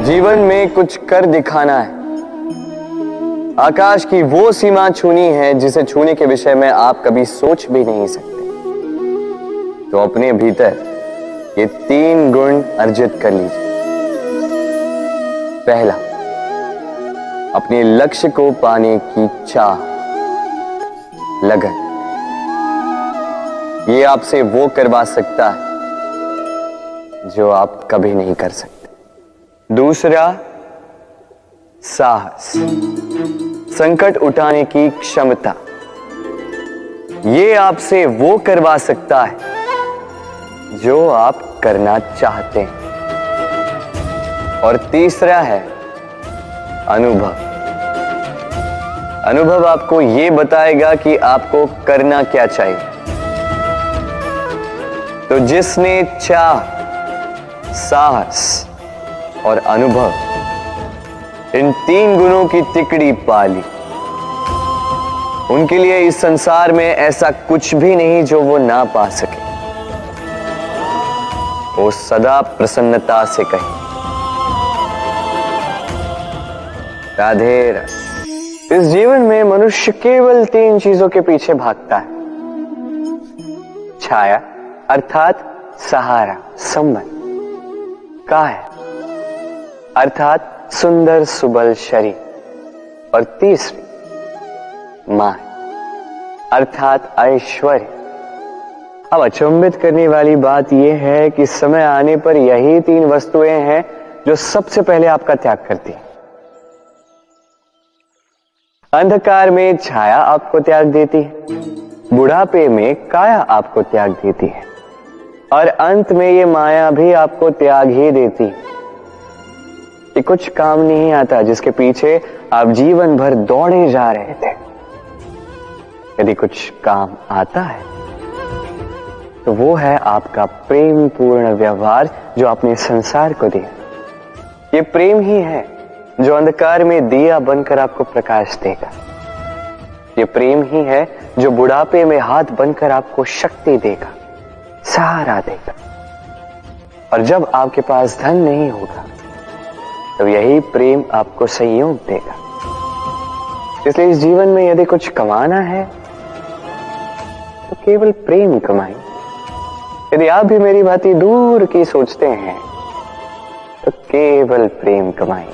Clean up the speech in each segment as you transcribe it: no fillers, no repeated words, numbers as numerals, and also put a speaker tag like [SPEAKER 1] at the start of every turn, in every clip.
[SPEAKER 1] जीवन में कुछ कर दिखाना है, आकाश की वो सीमा छूनी है जिसे छूने के विषय में आप कभी सोच भी नहीं सकते। तो अपने भीतर ये 3 गुण अर्जित कर लीजिए। पहला, अपने लक्ष्य को पाने की चाह, लगन। ये आपसे वो करवा सकता है जो आप कभी नहीं कर सकते। दूसरा, साहस, संकट उठाने की क्षमता। ये आपसे वो करवा सकता है जो आप करना चाहते हैं। और तीसरा है अनुभव। अनुभव आपको ये बताएगा कि आपको करना क्या चाहिए। तो जिसने चाह, साहस और अनुभव, इन 3 गुणों की तिकड़ी पा ली, उनके लिए इस संसार में ऐसा कुछ भी नहीं जो वो ना पा सके। वो सदा प्रसन्नता से कहे राधे राधे। इस जीवन में मनुष्य केवल 3 चीजों के पीछे भागता है। छाया अर्थात सहारा, संबंध। काया अर्थात सुंदर सुबल शरीर। और तीसरी मान अर्थात ऐश्वर्य। अब अचंभित करने वाली बात यह है कि समय आने पर यही 3 वस्तुएं हैं जो सबसे पहले आपका त्याग करती हैं। अंधकार में छाया आपको त्याग देती है, बुढ़ापे में काया आपको त्याग देती है, और अंत में ये माया भी आपको त्याग ही देती है। ये कुछ काम नहीं आता जिसके पीछे आप जीवन भर दौड़े जा रहे थे। यदि कुछ काम आता है तो वो है आपका प्रेम पूर्ण व्यवहार जो आपने संसार को दिया। ये प्रेम ही है जो अंधकार में दिया बनकर आपको प्रकाश देगा। ये प्रेम ही है जो बुढ़ापे में हाथ बनकर आपको शक्ति देगा, सहारा देगा। और जब आपके पास धन नहीं होगा तो यही प्रेम आपको संयोग देगा। इसलिए इस जीवन में यदि कुछ कमाना है तो केवल प्रेम कमाएं। यदि आप भी मेरी भांति दूर की सोचते हैं तो केवल प्रेम कमाएं।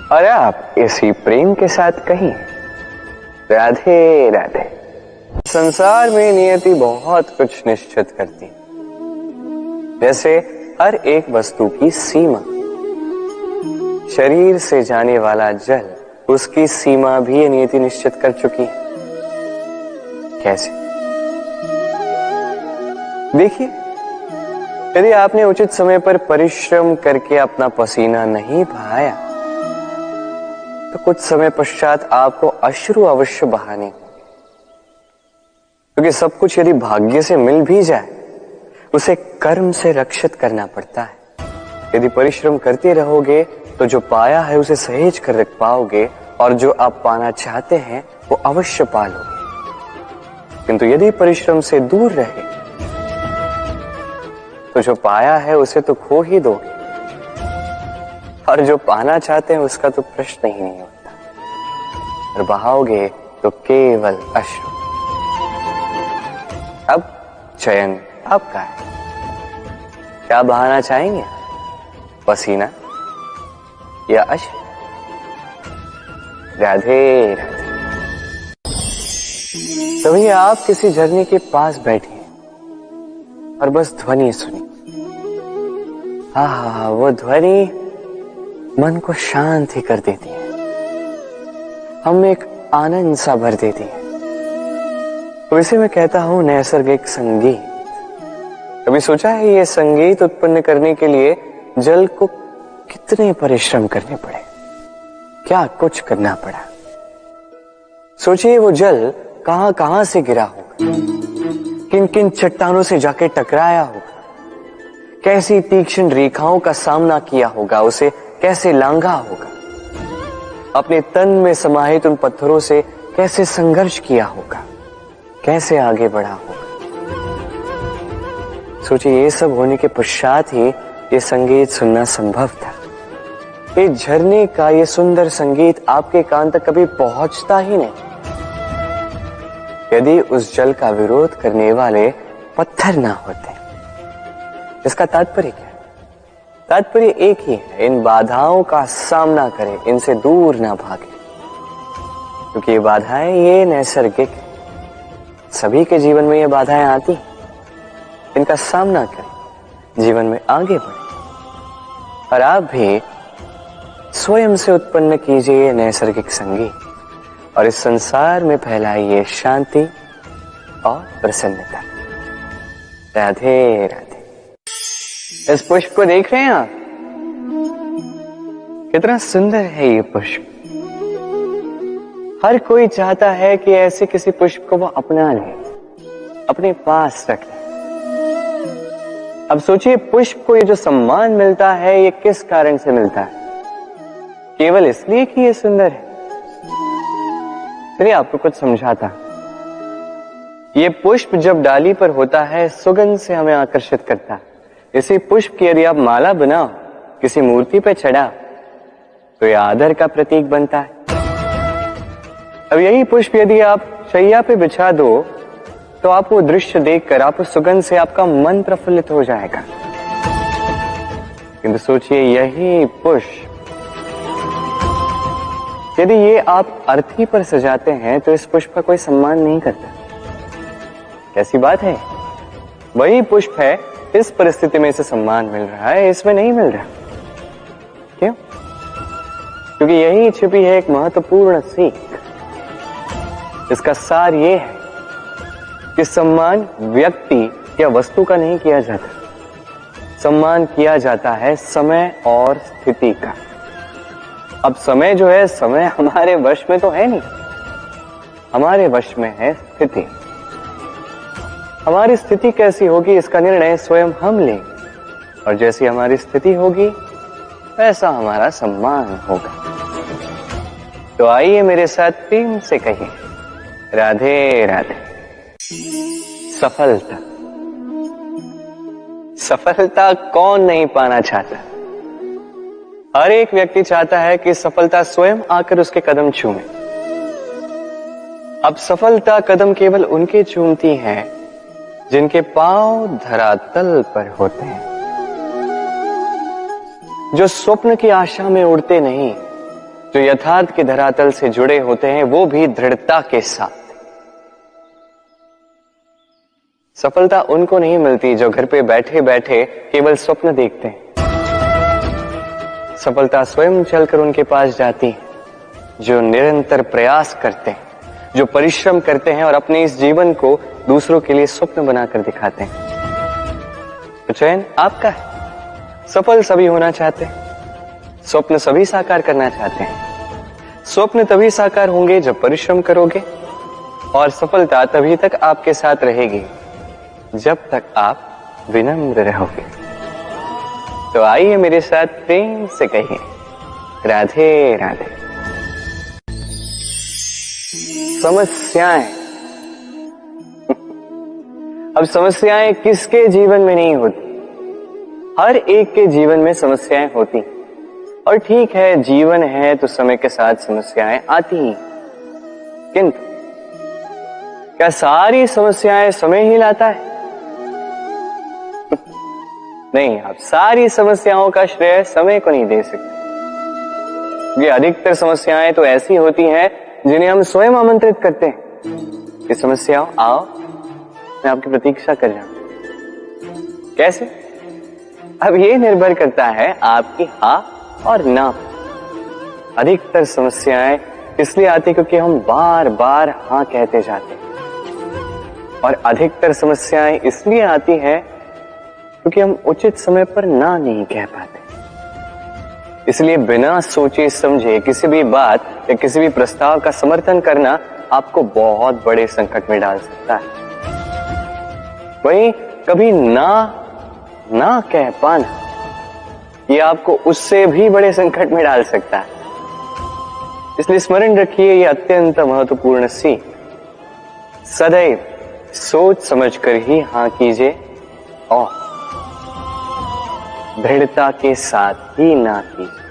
[SPEAKER 1] और आप इसी प्रेम के साथ कहीं राधे राधे। संसार में नियति बहुत कुछ निश्चित करती है, जैसे हर एक वस्तु की सीमा। शरीर से जाने वाला जल, उसकी सीमा भी नियति निश्चित कर चुकी है। कैसे? देखिए, यदि आपने उचित समय पर परिश्रम करके अपना पसीना नहीं बहाया तो कुछ समय पश्चात आपको अश्रु अवश्य बहाने होंगे। क्योंकि सब कुछ यदि भाग्य से मिल भी जाए, उसे कर्म से रक्षित करना पड़ता है। यदि परिश्रम करते रहोगे तो जो पाया है उसे सहेज कर रख पाओगे, और जो आप पाना चाहते हैं वो अवश्य पालोगे। किंतु यदि परिश्रम से दूर रहे तो जो पाया है उसे तो खो ही दोगे, और जो पाना चाहते हैं उसका तो प्रश्न ही नहीं होता, और बहाओगे तो केवल अश्रु। अब चयन आपका है। क्या बहाना चाहेंगे? पसीना या अश्रु? राधे राधे। तभी आप किसी झरने के पास बैठे और बस ध्वनि सुनी। हाँ, वो ध्वनि मन को शांत ही कर देती है, हम एक आनंद सा भर देती है। तो इसे मैं कहता हूं नैसर्गिक संगीत। कभी सोचा है ये संगीत उत्पन्न करने के लिए जल को कितने परिश्रम करने पड़े, क्या कुछ करना पड़ा। सोचिए वो जल कहां कहां से गिरा होगा, किन किन चट्टानों से जाके टकराया होगा, कैसी तीक्ष्ण रेखाओं का सामना किया होगा, उसे कैसे लांघा होगा, अपने तन में समाहित उन पत्थरों से कैसे संघर्ष किया होगा, कैसे आगे बढ़ा होगा। सोचिए ये सब होने के पश्चात ही ये संगीत सुनना संभव था। ये झरने का ये सुंदर संगीत आपके कान तक कभी पहुंचता ही नहीं यदि उस जल का विरोध करने वाले पत्थर ना होते। इसका तात्पर्य क्या है? तात्पर्य एक ही है, इन बाधाओं का सामना करें, इनसे दूर ना भागे, क्योंकि ये बाधाएं ये नैसर्गिक है। सभी के जीवन में ये बाधाएं आती हैं, इनका सामना करें, जीवन में आगे बढ़े और आप भी स्वयं से उत्पन्न कीजिए ये नैसर्गिक संगीत और इस संसार में फैलाइए शांति और प्रसन्नता। राधे राधे। इस पुष्प को देख रहे हैं आप? कितना सुंदर है ये पुष्प। हर कोई चाहता है कि ऐसे किसी पुष्प को वो अपना ले, अपने पास रख ले। अब सोचिए, पुष्प को ये जो सम्मान मिलता है ये किस कारण से मिलता है? केवल इसलिए कि ये सुंदर है? चलिए आपको कुछ समझाता। ये पुष्प जब डाली पर होता है सुगंध से हमें आकर्षित करता है। इसी पुष्प की यदि आप माला बनाओ, किसी मूर्ति पे चढ़ाओ, तो ये आदर का प्रतीक बनता है। अब यही पुष्प यदि आप शैया पे बिछा दो तो आप वो दृश्य देखकर, आप उस सुगंध से आपका मन प्रफुल्लित हो जाएगा। किंतु सोचिए, यही पुष्प यदि ये आप अर्थी पर सजाते हैं तो इस पुष्प का कोई सम्मान नहीं करता। कैसी बात है? वही पुष्प है, इस परिस्थिति में इसे सम्मान मिल रहा है, इसमें नहीं मिल रहा। क्यों? क्योंकि यही छिपी है एक महत्वपूर्ण सीख। इसका सार ये है कि सम्मान व्यक्ति या वस्तु का नहीं किया जाता, सम्मान किया जाता है समय और स्थिति का। अब समय जो है, समय हमारे वश में तो है नहीं, हमारे वश में है स्थिति। हमारी स्थिति कैसी होगी इसका निर्णय स्वयं हम लेंगे, और जैसी हमारी स्थिति होगी वैसा हमारा सम्मान होगा। तो आइए मेरे साथ प्रेम से कहिए, राधे राधे। सफलता, सफलता कौन नहीं पाना चाहता? हर एक व्यक्ति चाहता है कि सफलता स्वयं आकर उसके कदम चूमे। अब सफलता कदम केवल उनके चूमती है जिनके पांव धरातल पर होते हैं, जो स्वप्न की आशा में उड़ते नहीं, जो यथार्थ के धरातल से जुड़े होते हैं, वो भी दृढ़ता के साथ। सफलता उनको नहीं मिलती जो घर पे बैठे बैठे केवल स्वप्न देखते हैं। सफलता स्वयं चलकर उनके पास जाती है, जो निरंतर प्रयास करते हैं, जो परिश्रम करते हैं और अपने इस जीवन को दूसरों के लिए स्वप्न बनाकर दिखाते हैं। तो चयन आपका है। सफल सभी होना चाहते हैं, स्वप्न सभी साकार करना चाहते हैं। स्वप्न तभी साकार होंगे जब परिश्रम करोगे, और सफलता तभी तक आपके साथ रहेगी जब तक आप विनम्र रहोगे। तो आइए मेरे साथ प्रेम से कहिए, राधे राधे। समस्याएं। अब समस्याएं किसके जीवन में नहीं होती? हर एक के जीवन में समस्याएं होती। और ठीक है, जीवन है तो समय के साथ समस्याएं आती ही। किंतु क्या सारी समस्याएं समय ही लाता है? नहीं, आप सारी समस्याओं का श्रेय समय को नहीं दे सकते। ये अधिकतर समस्याएं तो ऐसी होती हैं जिन्हें हम स्वयं आमंत्रित करते हैं कि समस्याओं आओ, मैं आपकी प्रतीक्षा कर रहा हूं। कैसे? अब ये निर्भर करता है आपकी हाँ और ना। अधिकतर समस्याएं इसलिए आती क्योंकि हम बार बार हाँ कहते जाते हैं, और अधिकतर समस्याएं इसलिए आती हैं क्योंकि हम उचित समय पर ना नहीं कह पाते। इसलिए बिना सोचे समझे किसी भी बात या किसी भी प्रस्ताव का समर्थन करना आपको बहुत बड़े संकट में डाल सकता है। वहीं कभी ना कह पाना, ये आपको उससे भी बड़े संकट में डाल सकता है। इसलिए स्मरण रखिए, ये अत्यंत महत्वपूर्ण सीख। सदैव सोच समझकर ही हाँ कीजिए और दृढ़ता के साथ ही ना कीजिए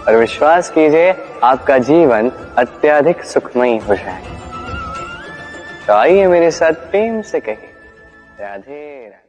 [SPEAKER 1] और विश्वास कीजिए आपका जीवन अत्यधिक सुखमयी हो जाएगा। तो आइए मेरे साथ प्रेम से कहिए राधे राधे।